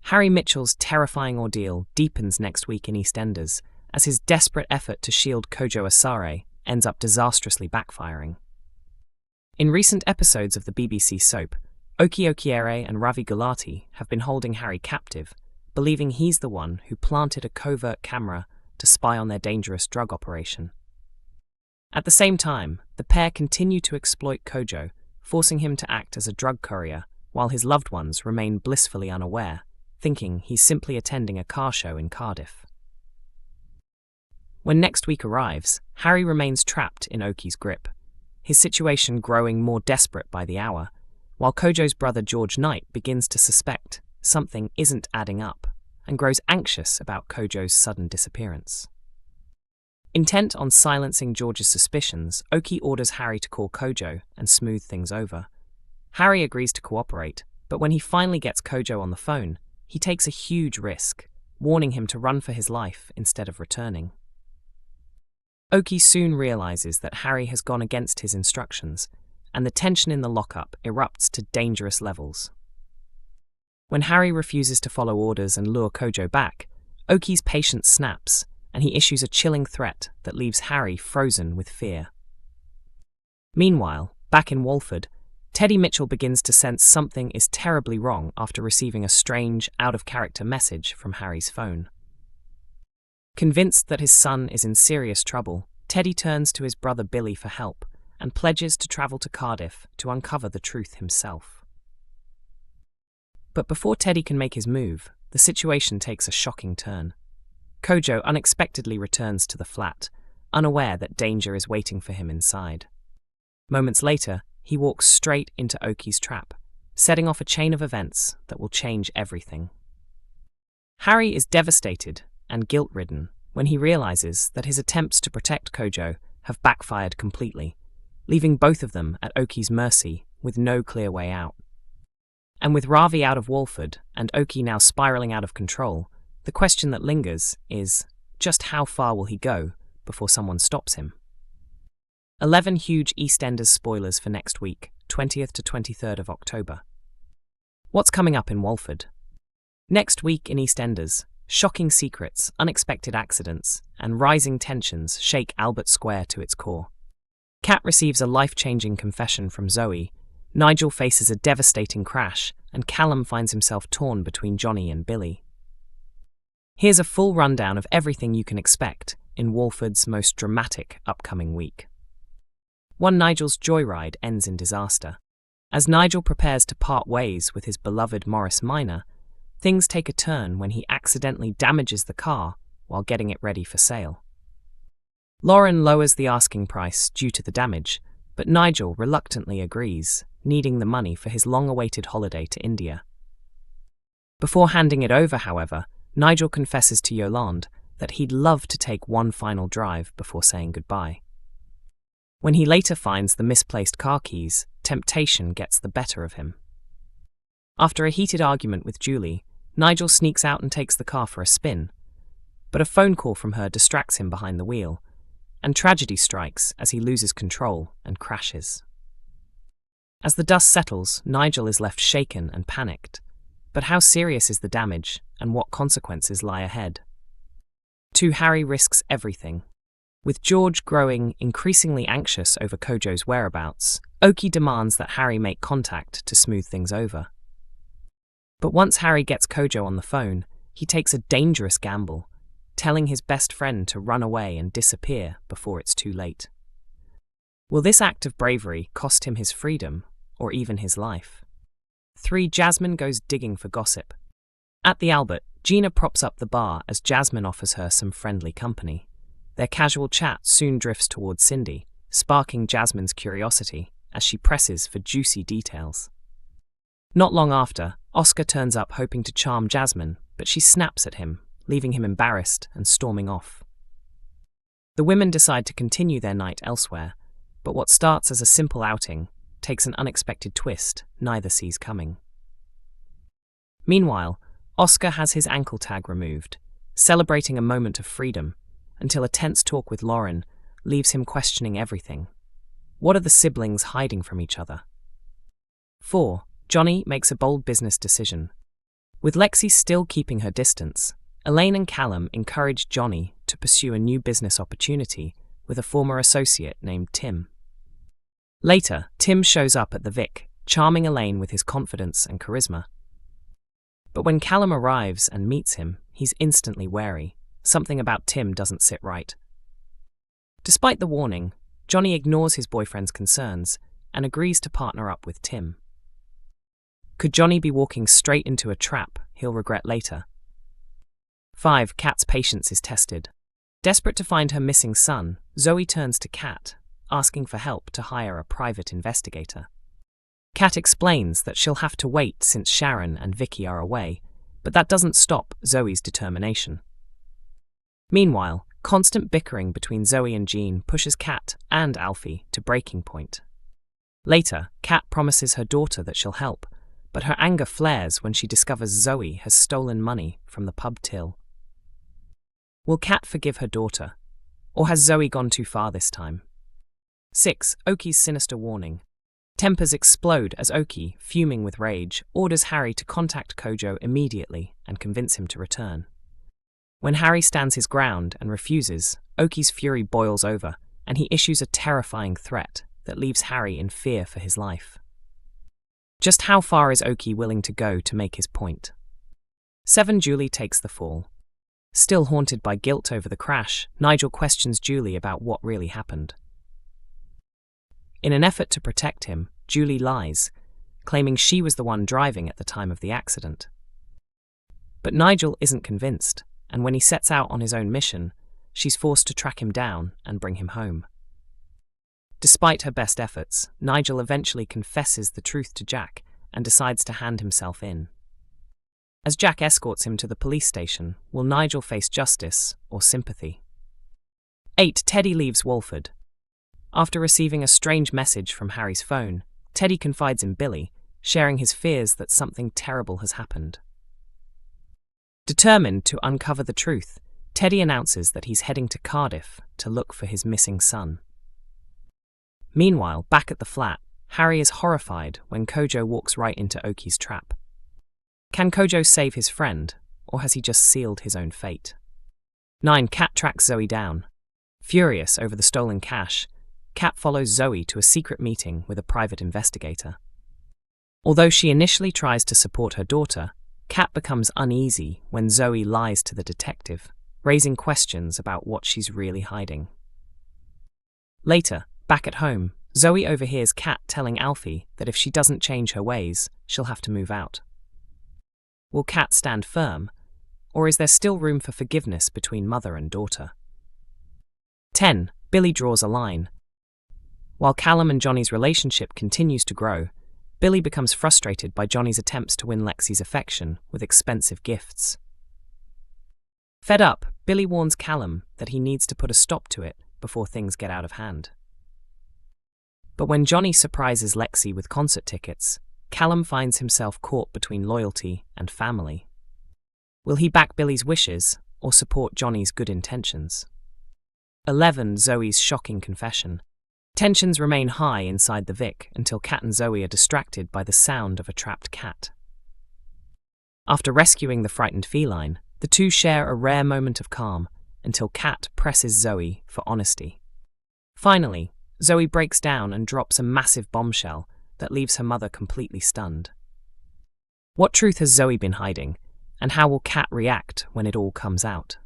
Harry Mitchell's terrifying ordeal deepens next week in EastEnders as his desperate effort to shield Kojo Asare ends up disastrously backfiring. In recent episodes of the BBC soap, Okyere and Ravi Gulati have been holding Harry captive, believing he's the one who planted a covert camera to spy on their dangerous drug operation. At the same time, the pair continue to exploit Kojo, forcing him to act as a drug courier, while his loved ones remain blissfully unaware, thinking he's simply attending a car show in Cardiff. When next week arrives, Harry remains trapped in Okie's grip, his situation growing more desperate by the hour, while Kojo's brother George Knight begins to suspect something isn't adding up and grows anxious about Kojo's sudden disappearance. Intent on silencing George's suspicions, Okie orders Harry to call Kojo and smooth things over. Harry agrees to cooperate, but when he finally gets Kojo on the phone, he takes a huge risk, warning him to run for his life instead of returning. Okie soon realizes that Harry has gone against his instructions, and the tension in the lockup erupts to dangerous levels. When Harry refuses to follow orders and lure Kojo back, Okie's patience snaps, and he issues a chilling threat that leaves Harry frozen with fear. Meanwhile, back in Walford, Teddy Mitchell begins to sense something is terribly wrong after receiving a strange, out-of-character message from Harry's phone. Convinced that his son is in serious trouble, Teddy turns to his brother Billy for help and pledges to travel to Cardiff to uncover the truth himself. But before Teddy can make his move, the situation takes a shocking turn. Kojo unexpectedly returns to the flat, unaware that danger is waiting for him inside. Moments later, he walks straight into Okie's trap, setting off a chain of events that will change everything. Harry is devastated and guilt-ridden when he realizes that his attempts to protect Kojo have backfired completely, leaving both of them at Okie's mercy with no clear way out. And with Ravi out of Walford and Okie now spiraling out of control, the question that lingers is, just how far will he go before someone stops him? 11 huge EastEnders spoilers for next week, 20th to 23rd of October. What's coming up in Walford? Next week in EastEnders, shocking secrets, unexpected accidents, and rising tensions shake Albert Square to its core. Kat receives a life-changing confession from Zoe, Nigel faces a devastating crash, and Callum finds himself torn between Johnny and Billy. Here's a full rundown of everything you can expect in Walford's most dramatic upcoming week. One Nigel's joyride ends in disaster. As Nigel prepares to part ways with his beloved Morris Minor, things take a turn when he accidentally damages the car while getting it ready for sale. Lauren lowers the asking price due to the damage, but Nigel reluctantly agrees, needing the money for his long-awaited holiday to India. Before handing it over, however, Nigel confesses to Yolande that he'd love to take one final drive before saying goodbye. When he later finds the misplaced car keys, temptation gets the better of him. After a heated argument with Julie, Nigel sneaks out and takes the car for a spin, but a phone call from her distracts him behind the wheel, and tragedy strikes as he loses control and crashes. As the dust settles, Nigel is left shaken and panicked. But how serious is the damage, and what consequences lie ahead? Harry risks everything. With George growing increasingly anxious over Kojo's whereabouts, Okie demands that Harry make contact to smooth things over. But once Harry gets Kojo on the phone, he takes a dangerous gamble, telling his best friend to run away and disappear before it's too late. Will this act of bravery cost him his freedom, or even his life? 3. Jasmine goes digging for gossip. At the Albert, Gina props up the bar as Jasmine offers her some friendly company. Their casual chat soon drifts towards Cindy, sparking Jasmine's curiosity as she presses for juicy details. Not long after, Oscar turns up hoping to charm Jasmine, but she snaps at him, leaving him embarrassed and storming off. The women decide to continue their night elsewhere, but what starts as a simple outing takes an unexpected twist neither sees coming. Meanwhile, Oscar has his ankle tag removed, celebrating a moment of freedom, until a tense talk with Lauren leaves him questioning everything. What are the siblings hiding from each other? 4. Johnny makes a bold business decision. With Lexi still keeping her distance, Elaine and Callum encouraged Johnny to pursue a new business opportunity with a former associate named Tim. Later, Tim shows up at the Vic, charming Elaine with his confidence and charisma. But when Callum arrives and meets him, he's instantly wary. Something about Tim doesn't sit right. Despite the warning, Johnny ignores his boyfriend's concerns and agrees to partner up with Tim. Could Johnny be walking straight into a trap he'll regret later? 5. Kat's patience is tested. Desperate to find her missing son, Zoe turns to Kat, asking for help to hire a private investigator. Kat explains that she'll have to wait since Sharon and Vicky are away, but that doesn't stop Zoe's determination. Meanwhile, constant bickering between Zoe and Jean pushes Kat and Alfie to breaking point. Later, Kat promises her daughter that she'll help, but her anger flares when she discovers Zoe has stolen money from the pub till. Will Kat forgive her daughter, or has Zoe gone too far this time? 6. Okie's sinister warning. Tempers explode as Okie, fuming with rage, orders Harry to contact Kojo immediately and convince him to return. When Harry stands his ground and refuses, Okie's fury boils over, and he issues a terrifying threat that leaves Harry in fear for his life. Just how far is Okie willing to go to make his point? 7. Julie takes the fall. Still haunted by guilt over the crash, Nigel questions Julie about what really happened. In an effort to protect him, Julie lies, claiming she was the one driving at the time of the accident. But Nigel isn't convinced, and when he sets out on his own mission, she's forced to track him down and bring him home. Despite her best efforts, Nigel eventually confesses the truth to Jack and decides to hand himself in. As Jack escorts him to the police station, will Nigel face justice or sympathy? 8. Teddy leaves Walford. After receiving a strange message from Harry's phone, Teddy confides in Billy, sharing his fears that something terrible has happened. Determined to uncover the truth, Teddy announces that he's heading to Cardiff to look for his missing son. Meanwhile, back at the flat, Harry is horrified when Kojo walks right into Okie's trap. Can Kojo save his friend, or has he just sealed his own fate? 9. Kat tracks Zoe down. Furious over the stolen cash, Kat follows Zoe to a secret meeting with a private investigator. Although she initially tries to support her daughter, Kat becomes uneasy when Zoe lies to the detective, raising questions about what she's really hiding. Later, back at home, Zoe overhears Kat telling Alfie that if she doesn't change her ways, she'll have to move out. Will Kat stand firm, or is there still room for forgiveness between mother and daughter? 10. Billy draws a line. While Callum and Johnny's relationship continues to grow, Billy becomes frustrated by Johnny's attempts to win Lexi's affection with expensive gifts. Fed up, Billy warns Callum that he needs to put a stop to it before things get out of hand. But when Johnny surprises Lexi with concert tickets, Callum finds himself caught between loyalty and family. Will he back Billy's wishes or support Johnny's good intentions? 11. Zoe's shocking confession. Tensions remain high inside the Vic until Kat and Zoe are distracted by the sound of a trapped cat. After rescuing the frightened feline, the two share a rare moment of calm until Kat presses Zoe for honesty. Finally, Zoe breaks down and drops a massive bombshell that leaves her mother completely stunned. What truth has Zoe been hiding, and how will Kat react when it all comes out?